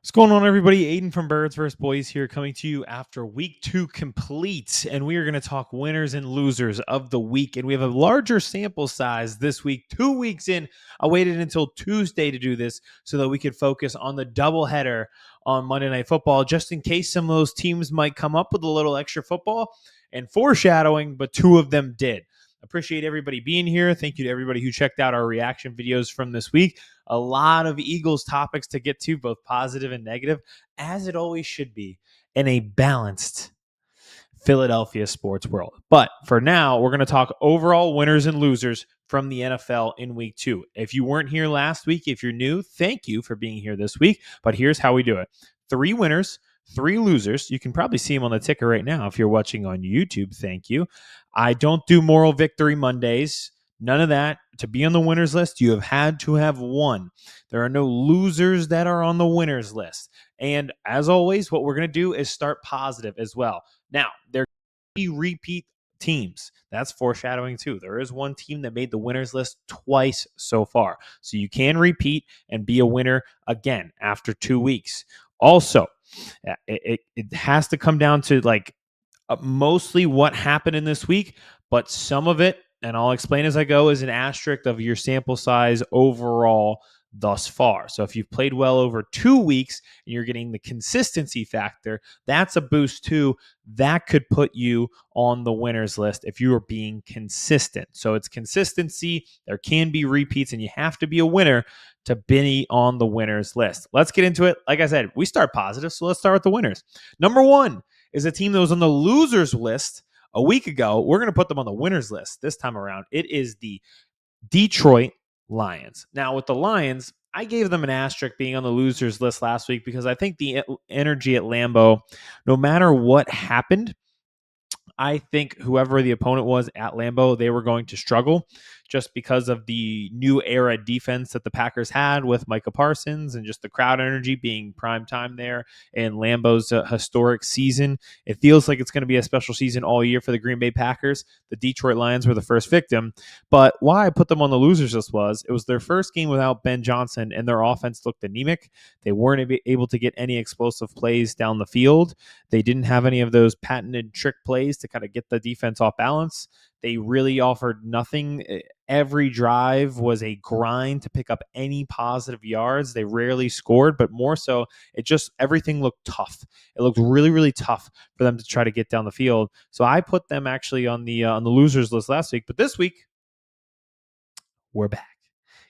What's going on, everybody? Aidan from Birds vs. Boys here, coming to you after week 2 complete. And we are going to talk winners and losers of the week. And we have a larger sample size this week, 2 weeks in. I waited until Tuesday to do this so that we could focus on the doubleheader on Monday Night Football, just in case some of those teams might come up with a little extra football and foreshadowing, but 2 of them did. Appreciate everybody being here. Thank you to everybody who checked out our reaction videos from this week. A lot of Eagles topics to get to, both positive and negative, as it always should be in a balanced Philadelphia sports world. But for now, we're going to talk overall winners and losers from the NFL in week 2. If you weren't here last week, if you're new, thank you for being here this week. But here's how we do it: 3 winners, 3 losers. You can probably see them on the ticker right now if you're watching on YouTube. Thank you. I don't do moral victory Mondays. None of that. To be on the winners list, you have had to have won. There are no losers that are on the winners list. And as always, what we're going to do is start positive as well. Now, there can be repeat teams. That's foreshadowing too. There is one team that made the winners list twice so far. So you can repeat and be a winner again after 2 weeks. Also, it has to come down to mostly what happened in this week, but some of it, and I'll explain as I go, is an asterisk of your sample size overall thus far. So if you've played well over 2 weeks and you're getting the consistency factor, that's a boost too. That could put you on the winners list if you are being consistent. So it's consistency. There can be repeats, and you have to be a winner to be on the winners list. Let's get into it. Like I said, we start positive, so let's start with the winners. Number 1 is a team that was on the losers list a week ago. We're going to put them on the winners list this time around. It is the Detroit Lions. Now, with the Lions, I gave them an asterisk being on the losers list last week because I think the energy at Lambeau, no matter what happened, I think whoever the opponent was at Lambeau, they were going to struggle just because of the new era defense that the Packers had with Micah Parsons and just the crowd energy being prime time there and Lambeau's historic season. It feels like it's going to be a special season all year for the Green Bay Packers. The Detroit Lions were the first victim. But why I put them on the losers list was it was their first game without Ben Johnson, and their offense looked anemic. They weren't able to get any explosive plays down the field. They didn't have any of those patented trick plays to kind of get the defense off balance. They really offered nothing. Every drive was a grind to pick up any positive yards. They rarely scored, but more so, everything looked tough. It looked really, really tough for them to try to get down the field. So I put them actually on the losers list last week, but this week we're back.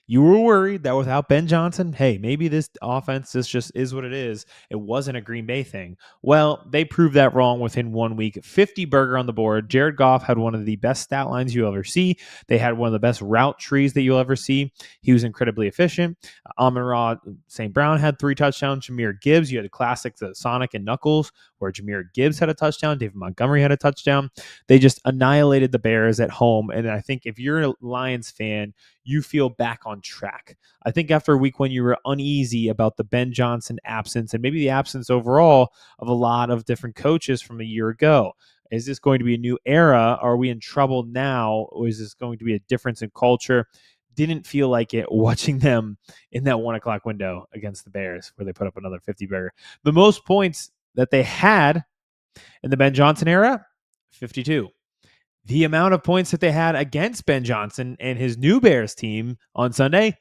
You were worried that without Ben Johnson, hey, maybe this offense, this just is what it is. It wasn't a Green Bay thing. Well, they proved that wrong within 1 week. 50 burger on the board. Jared Goff had one of the best stat lines you'll ever see. They had one of the best route trees that you'll ever see. He was incredibly efficient. Amon-Ra St. Brown had 3 touchdowns. Jahmyr Gibbs, you had the classics, the Sonic and Knuckles, where Jahmyr Gibbs had a touchdown. David Montgomery had a touchdown. They just annihilated the Bears at home. And I think if you're a Lions fan, you feel back on track. I think after week 1, you were uneasy about the Ben Johnson absence and maybe the absence overall of a lot of different coaches from a year ago. Is this going to be a new era? Are we in trouble now? Or is this going to be a difference in culture? Didn't feel like it watching them in that 1 o'clock window against the Bears where they put up another 50 burger. The most points that they had in the Ben Johnson era, 52. The amount of points that they had against Ben Johnson and his new Bears team on Sunday,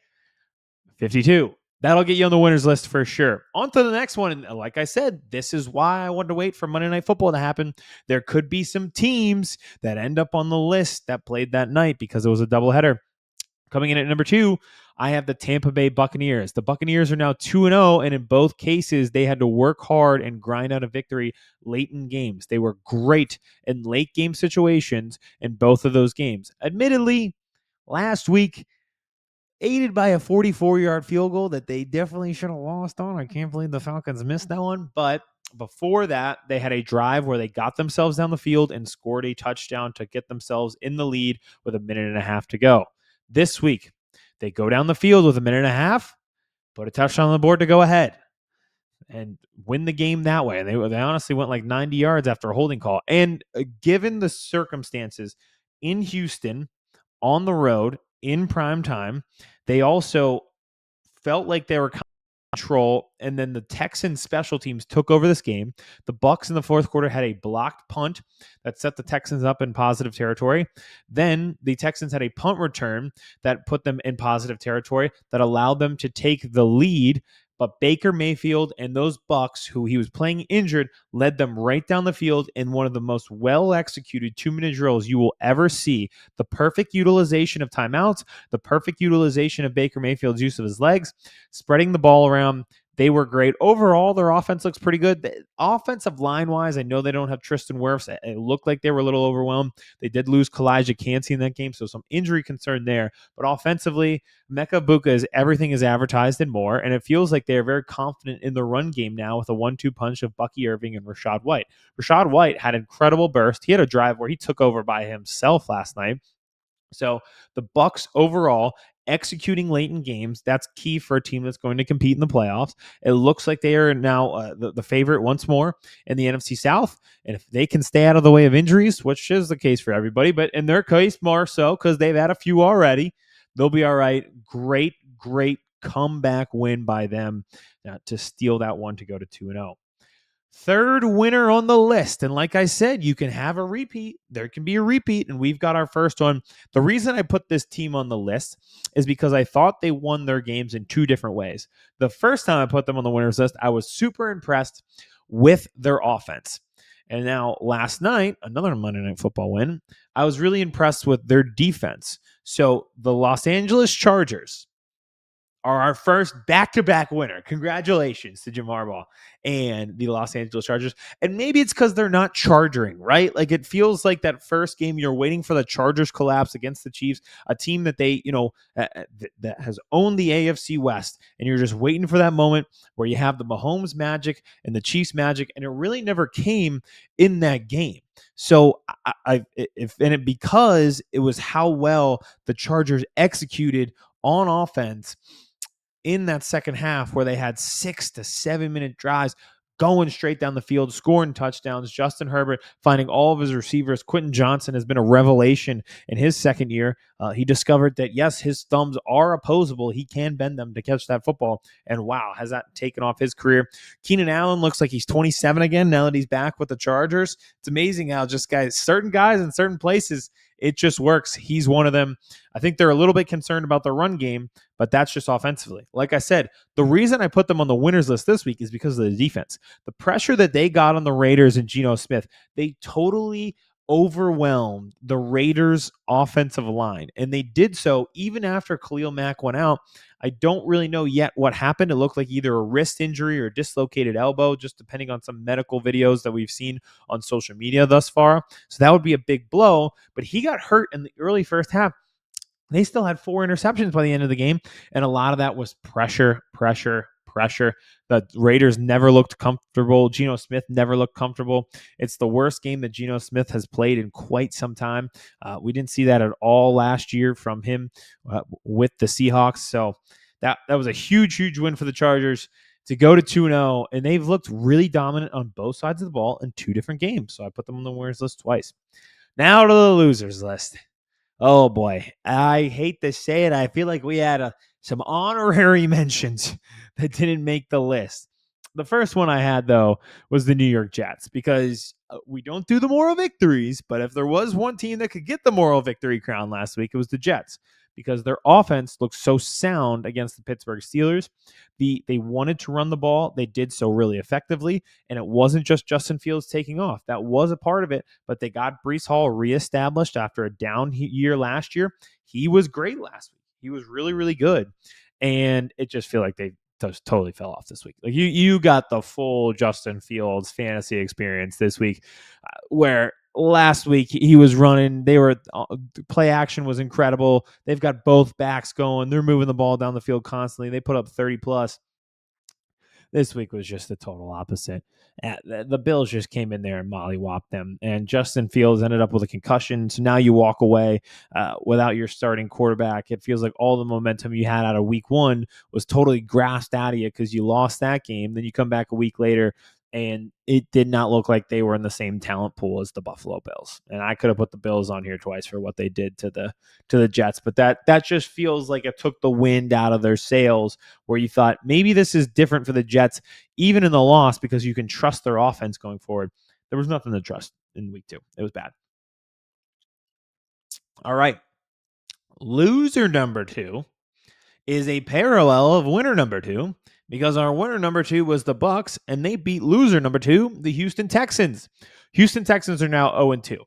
52. That'll get you on the winners list for sure. On to the next one. And like I said, this is why I wanted to wait for Monday Night Football to happen. There could be some teams that end up on the list that played that night because it was a doubleheader. Coming in at number 2, I have the Tampa Bay Buccaneers. The Buccaneers are now 2-0, and in both cases, they had to work hard and grind out a victory late in games. They were great in late game situations in both of those games. Admittedly, last week, aided by a 44-yard field goal that they definitely should have lost on. I can't believe the Falcons missed that one, but before that, they had a drive where they got themselves down the field and scored a touchdown to get themselves in the lead with a minute and a half to go. This week, they go down the field with a minute and a half, put a touchdown on the board to go ahead and win the game that way. They honestly went like 90 yards after a holding call. And given the circumstances in Houston, on the road, in prime time, they also felt like they were control, and then the Texans special teams took over this game. The Bucs in the fourth quarter had a blocked punt that set the Texans up in positive territory. Then the Texans had a punt return that put them in positive territory that allowed them to take the lead. But Baker Mayfield and those Bucs, who he was playing injured, led them right down the field in one of the most well-executed 2-minute drills you will ever see. The perfect utilization of timeouts, the perfect utilization of Baker Mayfield's use of his legs, spreading the ball around. They were great. Overall, their offense looks pretty good. Offensive line-wise, I know they don't have Tristan Wirfs. It looked like they were a little overwhelmed. They did lose Kalijah Cansey in that game, so some injury concern there. But offensively, Mecca Buka is everything is advertised and more, and it feels like they're very confident in the run game now with a 1-2 punch of Bucky Irving and Rachaad White. Rachaad White had incredible burst. He had a drive where he took over by himself last night. So the Bucs overall executing late in games, that's key for a team that's going to compete in the playoffs. It looks like they are now the favorite once more in the NFC South. And if they can stay out of the way of injuries, which is the case for everybody, but in their case more so because they've had a few already, they'll be all right. Great comeback win by them to steal that one to go to 2-0. Third winner on the list. And like I said, you can have a repeat. There can be a repeat. And we've got our first one. The reason I put this team on the list is because I thought they won their games in two different ways. The first time I put them on the winners list, I was super impressed with their offense. And now last night, another Monday Night Football win, I was really impressed with their defense. So the Los Angeles Chargers are our first back-to-back winner. Congratulations to Jim Harbaugh and the Los Angeles Chargers. And maybe it's because they're not charging, right? Like it feels like that first game you're waiting for the Chargers collapse against the Chiefs, a team that they, that has owned the AFC West, and you're just waiting for that moment where you have the Mahomes magic and the Chiefs magic, and it really never came in that game. So because it was how well the Chargers executed on offense in that second half where they had 6 to 7 minute drives going straight down the field, scoring touchdowns. Justin Herbert finding all of his receivers. Quentin Johnson has been a revelation in his second year. He discovered that, yes, his thumbs are opposable. He can bend them to catch that football. And wow, has that taken off his career. Keenan Allen looks like he's 27 again now that he's back with the Chargers. It's amazing how just certain guys in certain places, it just works. He's one of them. I think they're a little bit concerned about the run game, but that's just offensively. Like I said, the reason I put them on the winners list this week is because of the defense. The pressure that they got on the Raiders and Geno Smith, they totally overwhelmed the Raiders' offensive line. And they did so even after Khalil Mack went out. I don't really know yet what happened. It looked like either a wrist injury or a dislocated elbow, just depending on some medical videos that we've seen on social media thus far. So that would be a big blow. But he got hurt in the early first half. They still had 4 interceptions by the end of the game, and a lot of that was pressure. The Raiders never looked comfortable. Geno Smith never looked comfortable. It's the worst game that Geno Smith has played in quite some time. We didn't see that at all last year from him with the Seahawks. So that was a huge win for the Chargers to go to 2-0, and they've looked really dominant on both sides of the ball in 2 different games. So I put them on the winners list twice. Now to the losers list. Oh boy, I hate to say it. I feel like we had some honorary mentions that didn't make the list. The first one I had, though, was the New York Jets, because we don't do the moral victories, but if there was one team that could get the moral victory crown last week, it was the Jets, because their offense looked so sound against the Pittsburgh Steelers. They wanted to run the ball. They did so really effectively, and it wasn't just Justin Fields taking off. That was a part of it, but they got Breece Hall reestablished after a down year last year. He was great last week. He was really good, and it just feel like they just totally fell off this week. Like you got the full Justin Fields fantasy experience this week, where last week he was running. Play action was incredible. They've got both backs going. They're moving the ball down the field constantly. They put up 30 plus. This week was just the total opposite. The Bills just came in there and mollywopped them, and Justin Fields ended up with a concussion. So now you walk away without your starting quarterback. It feels like all the momentum you had out of week 1 was totally grasped out of you because you lost that game. Then you come back a week later, and it did not look like they were in the same talent pool as the Buffalo Bills. And I could have put the Bills on here twice for what they did to the Jets, but that just feels like it took the wind out of their sails, where you thought maybe this is different for the Jets, even in the loss, because you can trust their offense going forward. There was nothing to trust in week 2. It was bad. All right. Loser number 2 is a parallel of winner number 2, because our winner number 2 was the Bucs, and they beat loser number 2, the Houston Texans. Houston Texans are now 0-2.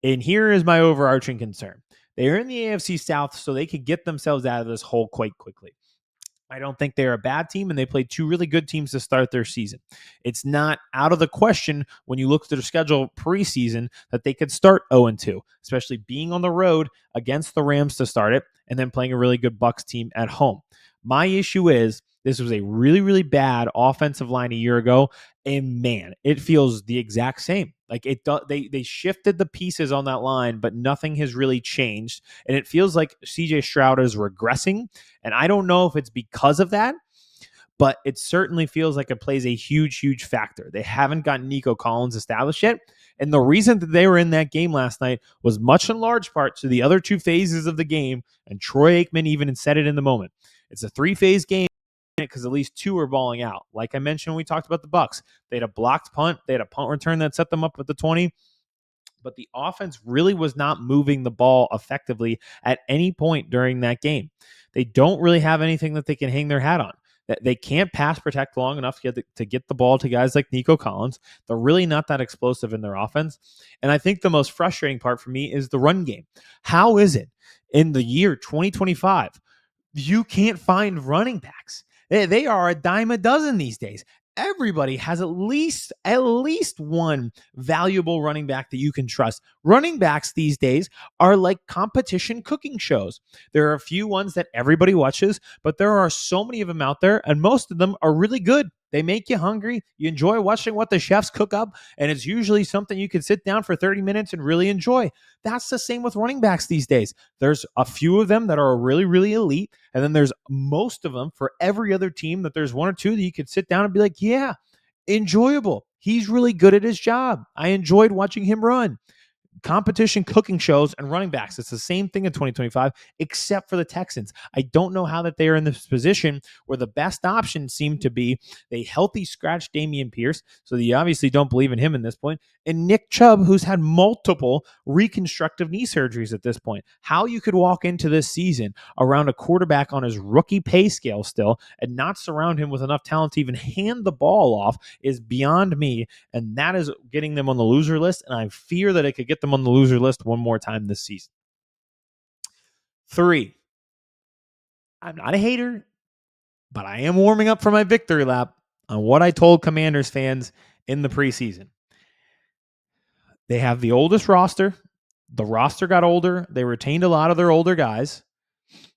And here is my overarching concern. They are in the AFC South, so they could get themselves out of this hole quite quickly. I don't think they're a bad team, and they played 2 really good teams to start their season. It's not out of the question when you look at their schedule preseason that they could start 0-2, especially being on the road against the Rams to start it and then playing a really good Bucs team at home. My issue is this was a really, really bad offensive line a year ago, and man, it feels the exact same. Like they shifted the pieces on that line, but nothing has really changed, and it feels like CJ Stroud is regressing. And I don't know if it's because of that, but it certainly feels like it plays a huge, huge factor. They haven't gotten Nico Collins established yet. And the reason that they were in that game last night was much in large part to the other 2 phases of the game. And Troy Aikman even said it in the moment. It's a 3-phase game because at least 2 are balling out. Like I mentioned when we talked about the Bucs, they had a blocked punt. They had a punt return that set them up at the 20. But the offense really was not moving the ball effectively at any point during that game. They don't really have anything that they can hang their hat on. They can't pass protect long enough to get the ball to guys like Nico Collins. They're really not that explosive in their offense. And I think the most frustrating part for me is the run game. How is it in the year 2025 you can't find running backs? They are a dime a dozen these days. Everybody has at least one valuable running back that you can trust. Running backs these days are like competition cooking shows. There are a few ones that everybody watches, but there are so many of them out there, and most of them are really good. They make you hungry. You enjoy watching what the chefs cook up, and it's usually something you can sit down for 30 minutes and really enjoy. That's the same with running backs these days. There's a few of them that are really, really elite, and then there's most of them for every other team that there's 1 or 2 that you could sit down and be like, yeah, enjoyable. He's really good at his job. I enjoyed watching him run. Competition cooking shows and running backs. It's the same thing in 2025, except for the Texans. I don't know how that they are in this position where the best option seemed to be a healthy scratch Dameon Pierce. So you obviously don't believe in him in this point. And Nick Chubb, who's had multiple reconstructive knee surgeries at this point. How you could walk into this season around a quarterback on his rookie pay scale still and not surround him with enough talent to even hand the ball off is beyond me. And that is getting them on the loser list. And I fear that it could get them on the loser list one more time this season. 3, I'm not a hater, but I am warming up for my victory lap on what I told Commanders fans in the preseason. They have the oldest roster. The roster got older. They retained a lot of their older guys.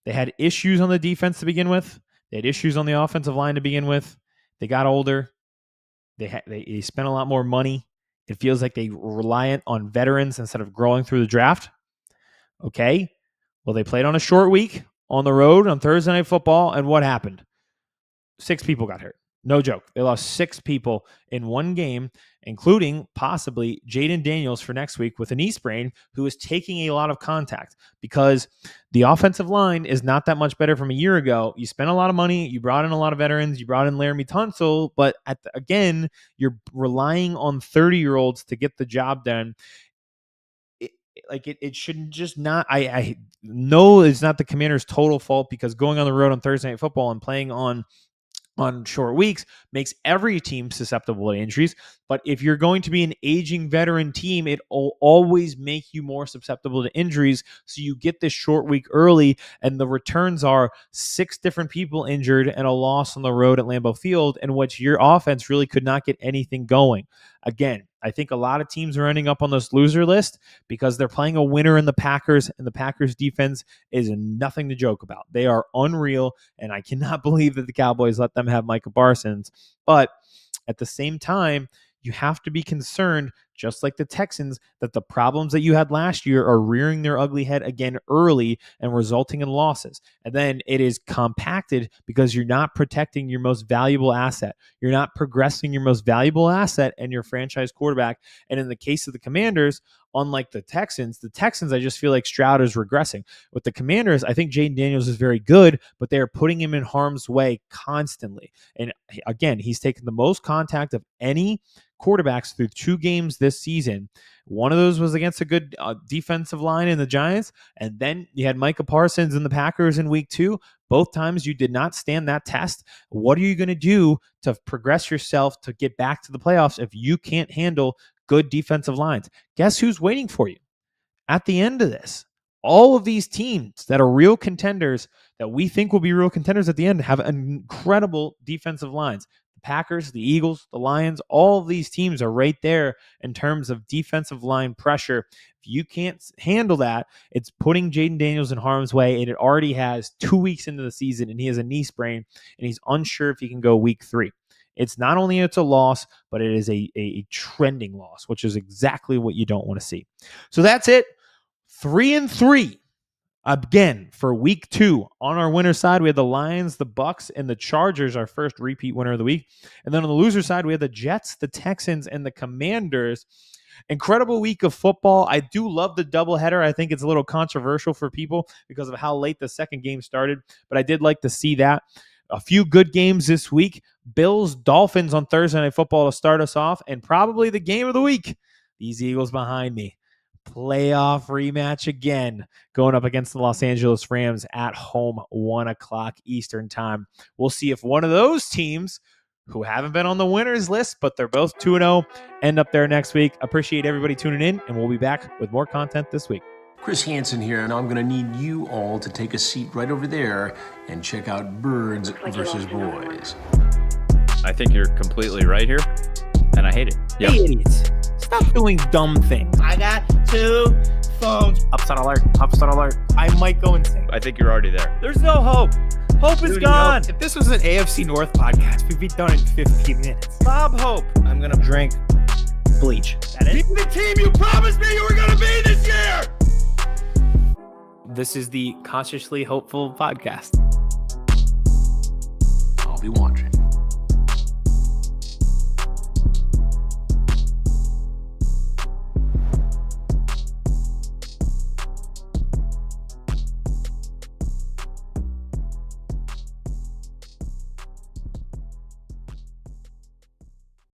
They had issues on the defense to begin with. They had issues on the offensive line to begin with. They got older. They spent a lot more money. It feels like they were reliant on veterans instead of growing through the draft. Okay. Well, they played on a short week on the road on Thursday Night Football, and what happened? 6 people got hurt. No joke. They lost 6 people in one game, including possibly Jaden Daniels for next week with a knee sprain, who is taking a lot of contact because the offensive line is not that much better from a year ago. You spent a lot of money. You brought in a lot of veterans. You brought in Laramie Tunsil, but again, you're relying on 30-year-olds to get the job done. It shouldn't just not. I know it's not the Commanders' total fault because going on the road on Thursday Night Football and playing on short weeks makes every team susceptible to injuries. But if you're going to be an aging veteran team, it will always make you more susceptible to injuries. So you get this short week early, and the returns are 6 different people injured and a loss on the road at Lambeau Field, in which your offense really could not get anything going. Again, I think a lot of teams are ending up on this loser list because they're playing a winner in the Packers, and the Packers defense is nothing to joke about. They are unreal, and I cannot believe that the Cowboys let them have Micah Parsons. But at the same time, you have to be concerned, just like the Texans, that the problems that you had last year are rearing their ugly head again early and resulting in losses. And then it is compacted because you're not protecting your most valuable asset. You're not progressing your most valuable asset and your franchise quarterback. And in the case of the Commanders, unlike the Texans, I just feel like Stroud is regressing. With the Commanders, I think Jaden Daniels is very good, but they are putting him in harm's way constantly. And again, he's taken the most contact of any quarterbacks through 2 games this season. One of those was against a good defensive line in the Giants, and then you had Micah Parsons and the Packers in week 2. Both times you did not stand that test. What are you going to do to progress yourself to get back to the playoffs if you can't handle good defensive lines? Guess who's waiting for you at the end of this? All of these teams that are real contenders, that we think will be real contenders at the end, have incredible defensive lines. The Packers, the Eagles, the Lions, all of these teams are right there in terms of defensive line pressure. If you can't handle that, it's putting Jaden Daniels in harm's way, and it already has 2 weeks into the season, and he has a knee sprain, and he's unsure if he can go week 3. It's not only it's a loss, but it is a trending loss, which is exactly what you don't want to see. So that's it. 3-3 again for week 2. On our winner side, we had the Lions, the Bucs, and the Chargers, our first repeat winner of the week. And then on the loser side, we had the Jets, the Texans, and the Commanders. Incredible week of football. I do love the doubleheader. I think it's a little controversial for people because of how late the second game started, but I did like to see that. A few good games this week. Bills, Dolphins on Thursday Night Football to start us off, and probably the game of the week. These Eagles behind me. Playoff rematch again, going up against the Los Angeles Rams at home, 1 o'clock Eastern time. We'll see if one of those teams who haven't been on the winners list, but they're both 2-0, end up there next week. Appreciate everybody tuning in, and we'll be back with more content this week. Chris Hansen here, and I'm going to need you all to take a seat right over there and check out Birds versus Boys. I think you're completely right here, and I hate it. Yep. Hey, idiots. Stop doing dumb things. I got 2 phones. Upset alert. Upset alert. I might go insane. I think you're already there. There's no hope. Hope is gone. If this was an AFC North podcast, we'd be done in 15 minutes. Bob Hope. I'm going to drink bleach. That is the team you promised me you were going to be this year! This is the Consciously Hopeful podcast. I'll be watching.